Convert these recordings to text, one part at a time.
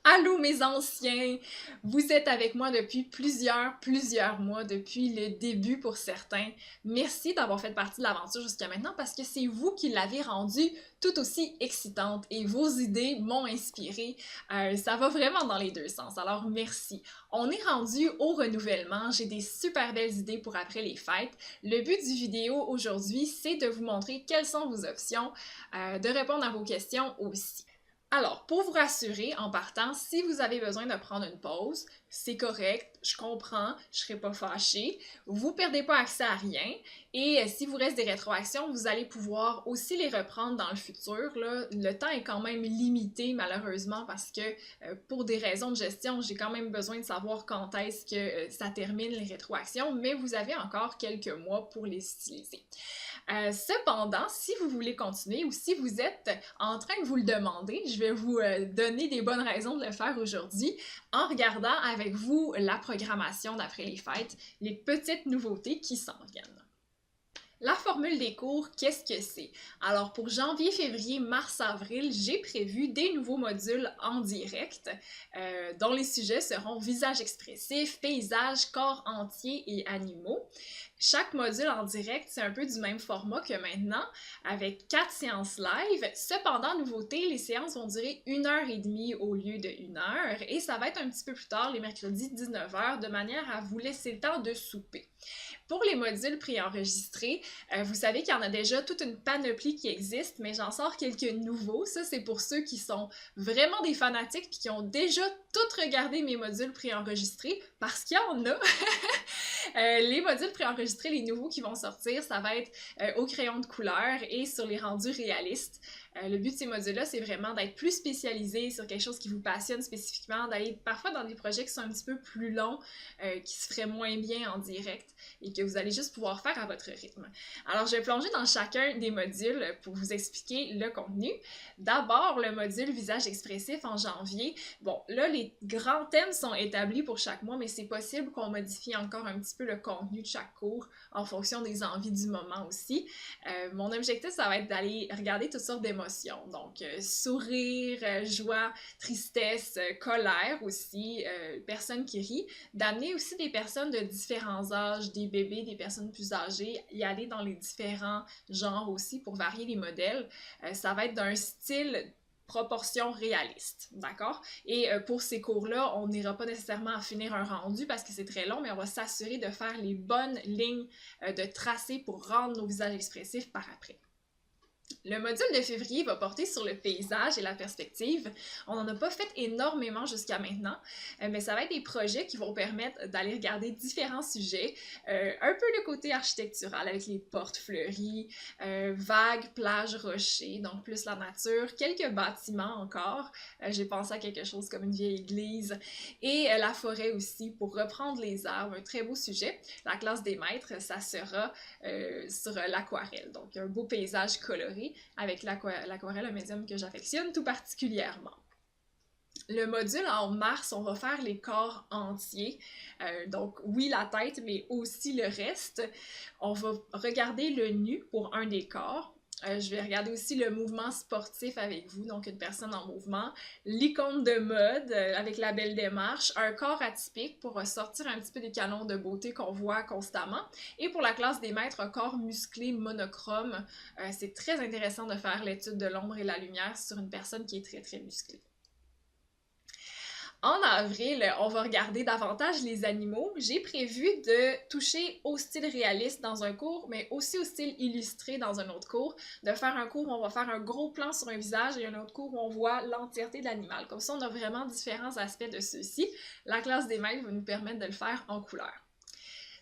Allô mes anciens! Vous êtes avec moi depuis plusieurs mois, depuis le début pour certains. Merci d'avoir fait partie de l'aventure jusqu'à maintenant parce que c'est vous qui l'avez rendue tout aussi excitante et vos idées m'ont inspiré. Ça va vraiment dans les deux sens, alors merci. On est rendu au renouvellement, j'ai des super belles idées pour après les fêtes. Le but du vidéo aujourd'hui, c'est de vous montrer quelles sont vos options, de répondre à vos questions aussi. Alors, pour vous rassurer, en partant, si vous avez besoin de prendre une pause, c'est correct, je comprends, je serai pas fâchée, vous perdez pas accès à rien, et si vous reste des rétroactions, vous allez pouvoir aussi les reprendre dans le futur, là. Le temps est quand même limité, malheureusement, parce que pour des raisons de gestion, j'ai quand même besoin de savoir quand est-ce que ça termine les rétroactions, mais vous avez encore quelques mois pour les utiliser. Cependant, si vous voulez continuer ou si vous êtes en train de vous le demander, je vais vous donner des bonnes raisons de le faire aujourd'hui en regardant avec vous la programmation d'après les fêtes, les petites nouveautés qui s'en viennent. La formule des cours, qu'est-ce que c'est? Alors pour janvier, février, mars, avril, j'ai prévu des nouveaux modules en direct dont les sujets seront visage expressif, paysage, corps entier et animaux. Chaque module en direct, c'est un peu du même format que maintenant, avec 4 séances live. Cependant, nouveauté, les séances vont durer 1h30 au lieu de 1 heure et ça va être un petit peu plus tard, les mercredis 19h, de manière à vous laisser le temps de souper. Pour les modules préenregistrés, vous savez qu'il y en a déjà toute une panoplie qui existe, mais j'en sors quelques nouveaux. Ça, c'est pour ceux qui sont vraiment des fanatiques et qui ont déjà tout regardé mes modules préenregistrés, parce qu'il y en a. Les modules préenregistrés, les nouveaux qui vont sortir, ça va être au crayon de couleur et sur les rendus réalistes. Le but de ces modules-là, c'est vraiment d'être plus spécialisé sur quelque chose qui vous passionne spécifiquement, d'aller parfois dans des projets qui sont un petit peu plus longs, qui se feraient moins bien en direct et que vous allez juste pouvoir faire à votre rythme. Alors, je vais plonger dans chacun des modules pour vous expliquer le contenu. D'abord, le module visage expressif en janvier. Bon, là, les grands thèmes sont établis pour chaque mois, mais c'est possible qu'on modifie encore un petit peu le contenu de chaque cours en fonction des envies du moment aussi. Mon objectif, ça va être d'aller regarder toutes sortes d'émotions. Donc, sourire, joie, tristesse, colère aussi, personnes qui rient, d'amener aussi des personnes de différents âges, des bébés, des personnes plus âgées, y aller dans les différents genres aussi pour varier les modèles. Ça va être d'un style proportion réaliste, d'accord? Et pour ces cours-là, on n'ira pas nécessairement à finir un rendu parce que c'est très long, mais on va s'assurer de faire les bonnes lignes de tracé pour rendre nos visages expressifs par après. Le module de février va porter sur le paysage et la perspective. On n'en a pas fait énormément jusqu'à maintenant, mais ça va être des projets qui vont permettre d'aller regarder différents sujets. Un peu le côté architectural avec les portes fleuries, vagues, plages, rochers, donc plus la nature, quelques bâtiments encore. J'ai pensé à quelque chose comme une vieille église. Et la forêt aussi pour reprendre les arbres, un très beau sujet. La classe des maîtres, ça sera sur l'aquarelle, donc un beau paysage coloré avec l'aquarelle, un médium que j'affectionne tout particulièrement. Le module en mars, on va faire les corps entiers, donc oui la tête, mais aussi le reste. On va regarder le nu pour un des corps. Je vais regarder aussi le mouvement sportif avec vous, donc une personne en mouvement, l'icône de mode avec la belle démarche, un corps atypique pour sortir un petit peu des canons de beauté qu'on voit constamment, et pour la classe des maîtres, un corps musclé monochrome. C'est très intéressant de faire l'étude de l'ombre et la lumière sur une personne qui est très musclée. En avril, on va regarder davantage les animaux. J'ai prévu de toucher au style réaliste dans un cours, mais aussi au style illustré dans un autre cours. De faire un cours où on va faire un gros plan sur un visage et un autre cours où on voit l'entièreté de l'animal. Comme ça, on a vraiment différents aspects de ceux-ci. La classe des maîtres va nous permettre de le faire en couleur.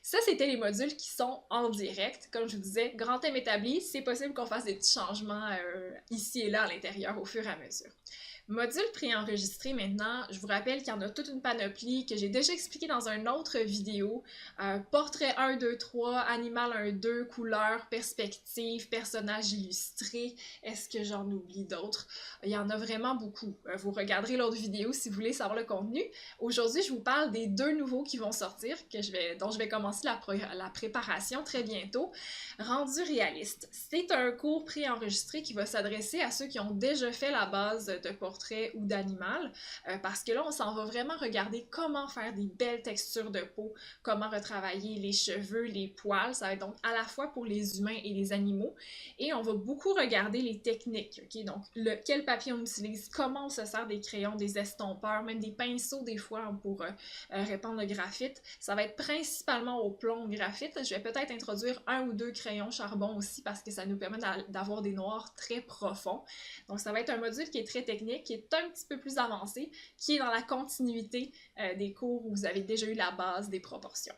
Ça, c'était les modules qui sont en direct. Comme je vous disais, grand thème établi, c'est possible qu'on fasse des petits changements ici et là à l'intérieur au fur et à mesure. Module préenregistré maintenant, je vous rappelle qu'il y en a toute une panoplie que j'ai déjà expliqué dans une autre vidéo. Portrait 1, 2, 3, animal 1, 2, couleur, perspective, personnage illustré. Est-ce que j'en oublie d'autres? Il y en a vraiment beaucoup. Vous regarderez l'autre vidéo si vous voulez savoir le contenu. Aujourd'hui, je vous parle des deux nouveaux qui vont sortir, dont je vais commencer la préparation très bientôt. Rendu réaliste. C'est un cours préenregistré qui va s'adresser à ceux qui ont déjà fait la base de portrait portrait ou d'animal, parce que là, on s'en va vraiment regarder comment faire des belles textures de peau, comment retravailler les cheveux, les poils. Ça va être donc à la fois pour les humains et les animaux. Et on va beaucoup regarder les techniques, ok? Donc, quel papier on utilise, comment on se sert des crayons, des estompeurs, même des pinceaux des fois pour répandre le graphite. Ça va être principalement au plomb graphite. Je vais peut-être introduire 1 ou 2 crayons charbon aussi parce que ça nous permet d'avoir des noirs très profonds. Donc, ça va être un module qui est très technique, qui est un petit peu plus avancé, qui est dans la continuité des cours où vous avez déjà eu la base des proportions.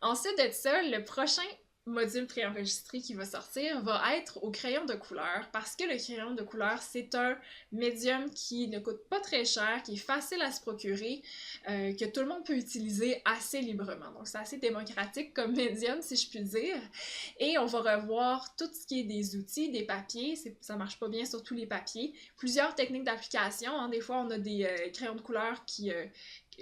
Ensuite de ça, le prochain module préenregistré qui va sortir va être au crayon de couleur parce que le crayon de couleur, c'est un médium qui ne coûte pas très cher, qui est facile à se procurer, que tout le monde peut utiliser assez librement. Donc, c'est assez démocratique comme médium, si je puis dire. Et on va revoir tout ce qui est des outils, des papiers. Ça marche pas bien sur tous les papiers. Plusieurs techniques d'application. Hein. Des fois, on a des crayons de couleur qui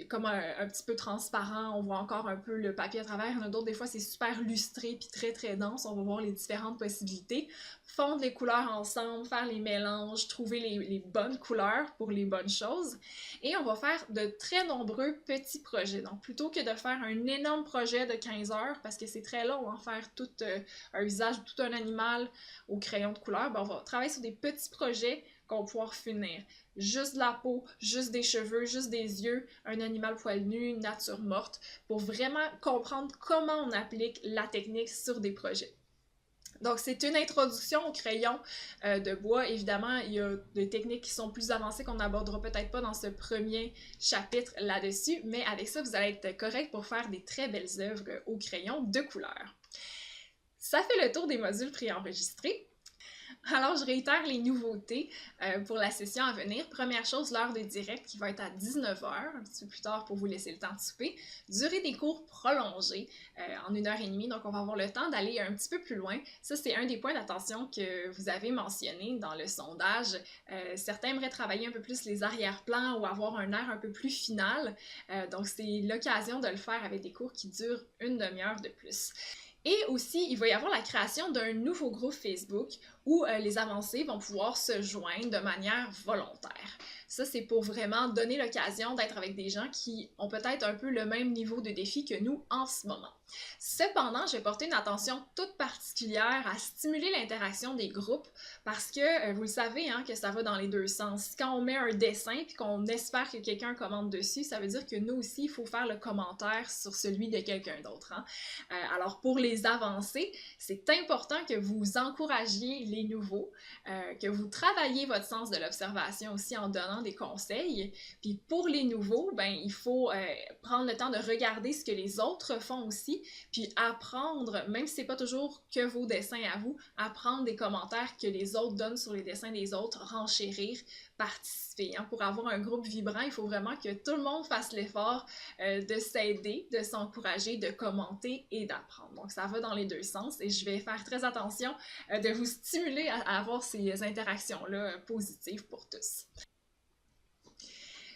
comme un petit peu transparent, on voit encore un peu le papier à travers. Il y en a d'autres, des fois, c'est super lustré puis très très dense. On va voir les différentes possibilités. Fondre les couleurs ensemble, faire les mélanges, trouver les bonnes couleurs pour les bonnes choses. Et on va faire de très nombreux petits projets. Donc, plutôt que de faire un énorme projet de 15 heures, parce que c'est très long, faire tout un visage, tout un animal au crayon de couleur, ben, on va travailler sur des petits projets qu'on va pouvoir finir. Juste de la peau, juste des cheveux, juste des yeux, un animal poil nu, une nature morte, pour vraiment comprendre comment on applique la technique sur des projets. Donc, c'est une introduction au crayon de bois. Évidemment, il y a des techniques qui sont plus avancées qu'on n'abordera peut-être pas dans ce premier chapitre là-dessus, mais avec ça, vous allez être correct pour faire des très belles œuvres au crayon de couleur. Ça fait le tour des modules préenregistrés. Alors, je réitère les nouveautés pour la session à venir. Première chose, l'heure de direct qui va être à 19h, un petit peu plus tard pour vous laisser le temps de souper. Durée des cours prolongée en 1h30, donc on va avoir le temps d'aller un petit peu plus loin. Ça, c'est un des points d'attention que vous avez mentionné dans le sondage. Certains aimeraient travailler un peu plus les arrière-plans ou avoir un air un peu plus final. Donc, c'est l'occasion de le faire avec des cours qui durent une demi-heure de plus. Et aussi, il va y avoir la création d'un nouveau groupe Facebook où les avancés vont pouvoir se joindre de manière volontaire. Ça, c'est pour vraiment donner l'occasion d'être avec des gens qui ont peut-être un peu le même niveau de défi que nous en ce moment. Cependant, je vais porter une attention toute particulière à stimuler l'interaction des groupes parce que vous le savez que ça va dans les deux sens. Quand on met un dessin et qu'on espère que quelqu'un commente dessus, ça veut dire que nous aussi, il faut faire le commentaire sur celui de quelqu'un d'autre. Alors, pour les avancées, c'est important que vous encouragiez les nouveaux, que vous travaillez votre sens de l'observation aussi en donnant des conseils. Puis pour les nouveaux, il faut prendre le temps de regarder ce que les autres font aussi, puis apprendre, même si c'est pas toujours que vos dessins à vous, apprendre des commentaires que les autres donnent sur les dessins des autres, renchérir, participer. Pour avoir un groupe vibrant, il faut vraiment que tout le monde fasse l'effort de s'aider, de s'encourager, de commenter et d'apprendre. Donc ça va dans les deux sens et je vais faire très attention de vous stimuler à avoir ces interactions-là positives pour tous.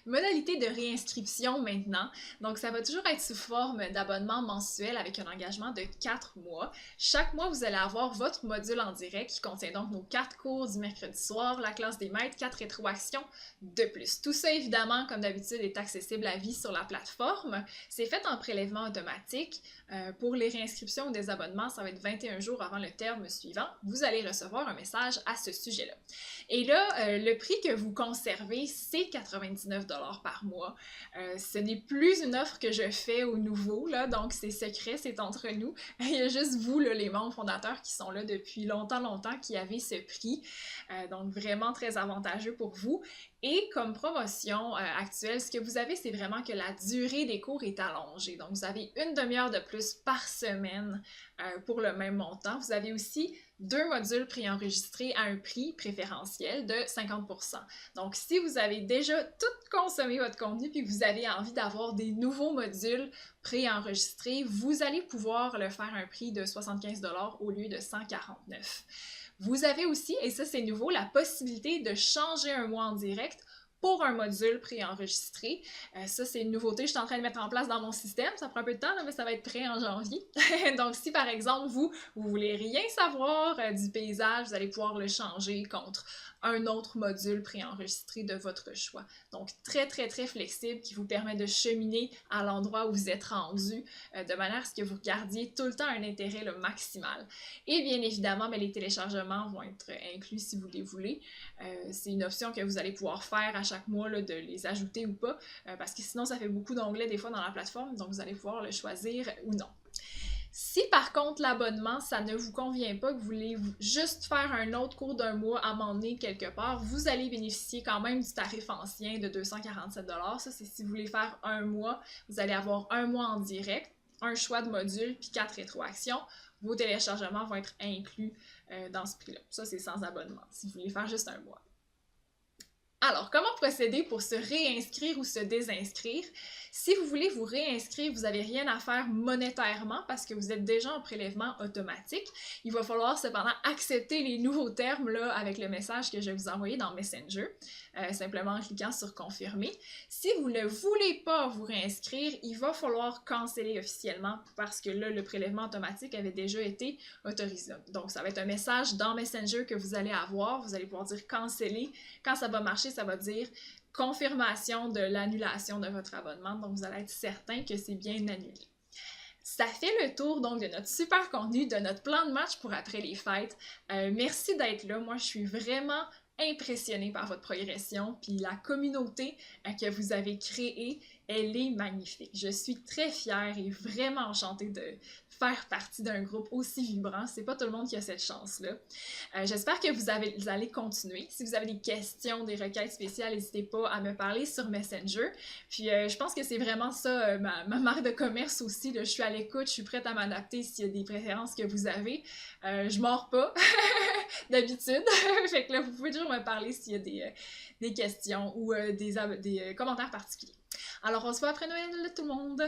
Modalité de réinscription maintenant. Donc, ça va toujours être sous forme d'abonnement mensuel avec un engagement de 4 mois. Chaque mois, vous allez avoir votre module en direct qui contient donc nos 4 cours du mercredi soir, la classe des maîtres, 4 rétroactions de plus. Tout ça, évidemment, comme d'habitude, est accessible à vie sur la plateforme. C'est fait en prélèvement automatique. Pour les réinscriptions ou des abonnements, ça va être 21 jours avant le terme suivant. Vous allez recevoir un message à ce sujet-là. Et là, le prix que vous conservez, c'est 99 $ par mois. Ce n'est plus une offre que je fais aux nouveaux, là, donc c'est secret, c'est entre nous. Il y a juste vous, là, les membres fondateurs qui sont là depuis longtemps, qui avez ce prix. Donc vraiment très avantageux pour vous. Et comme promotion actuelle, ce que vous avez, c'est vraiment que la durée des cours est allongée. Donc, vous avez une demi-heure de plus par semaine pour le même montant. Vous avez aussi 2 modules préenregistrés à un prix préférentiel de 50%. Donc, si vous avez déjà tout consommé votre contenu puis que vous avez envie d'avoir des nouveaux modules préenregistrés, vous allez pouvoir le faire à un prix de 75 $ au lieu de 149 $. Vous avez aussi, et ça c'est nouveau, la possibilité de changer un mois en direct pour un module préenregistré. Ça, c'est une nouveauté que je suis en train de mettre en place dans mon système. Ça prend un peu de temps, là, mais ça va être prêt en janvier. Donc, si par exemple, vous voulez rien savoir du paysage, vous allez pouvoir le changer contre un autre module préenregistré de votre choix. Donc, très, très, très flexible qui vous permet de cheminer à l'endroit où vous êtes rendu de manière à ce que vous regardiez tout le temps un intérêt le maximal. Et bien évidemment, les téléchargements vont être inclus si vous les voulez. C'est une option que vous allez pouvoir faire à chaque mois là, de les ajouter ou pas, parce que sinon, ça fait beaucoup d'onglets des fois dans la plateforme, donc vous allez pouvoir le choisir ou non. Si par contre l'abonnement, ça ne vous convient pas, que vous voulez juste faire un autre cours d'un mois à m'emmener quelque part, vous allez bénéficier quand même du tarif ancien de 247 $. Ça, c'est si vous voulez faire un mois, vous allez avoir un mois en direct, un choix de module, puis 4 rétroactions. Vos téléchargements vont être inclus dans ce prix-là. Ça, c'est sans abonnement, si vous voulez faire juste un mois. Alors, comment procéder pour se réinscrire ou se désinscrire? Si vous voulez vous réinscrire, vous n'avez rien à faire monétairement parce que vous êtes déjà en prélèvement automatique. Il va falloir cependant accepter les nouveaux termes là, avec le message que je vais vous envoyer dans Messenger, simplement en cliquant sur « Confirmer ». Si vous ne voulez pas vous réinscrire, il va falloir canceller officiellement parce que là, le prélèvement automatique avait déjà été autorisé. Donc, ça va être un message dans Messenger que vous allez avoir. Vous allez pouvoir dire « Canceller ». Quand ça va marcher, ça va dire confirmation de l'annulation de votre abonnement. Donc, vous allez être certain que c'est bien annulé. Ça fait le tour donc de notre super contenu, de notre plan de match pour après les fêtes. Merci d'être là. Moi, je suis vraiment impressionnée par votre progression, puis la communauté que vous avez créée, elle est magnifique. Je suis très fière et vraiment enchantée de faire partie d'un groupe aussi vibrant. C'est pas tout le monde qui a cette chance-là. J'espère que vous allez continuer. Si vous avez des questions, des requêtes spéciales, n'hésitez pas à me parler sur Messenger. Puis je pense que c'est vraiment ça, ma marque de commerce aussi. Là. Je suis à l'écoute, je suis prête à m'adapter s'il y a des préférences que vous avez. Je mords pas, d'habitude. Fait que là, vous pouvez toujours me parler s'il y a des questions ou des commentaires particuliers. Alors, on se voit après Noël, tout le monde!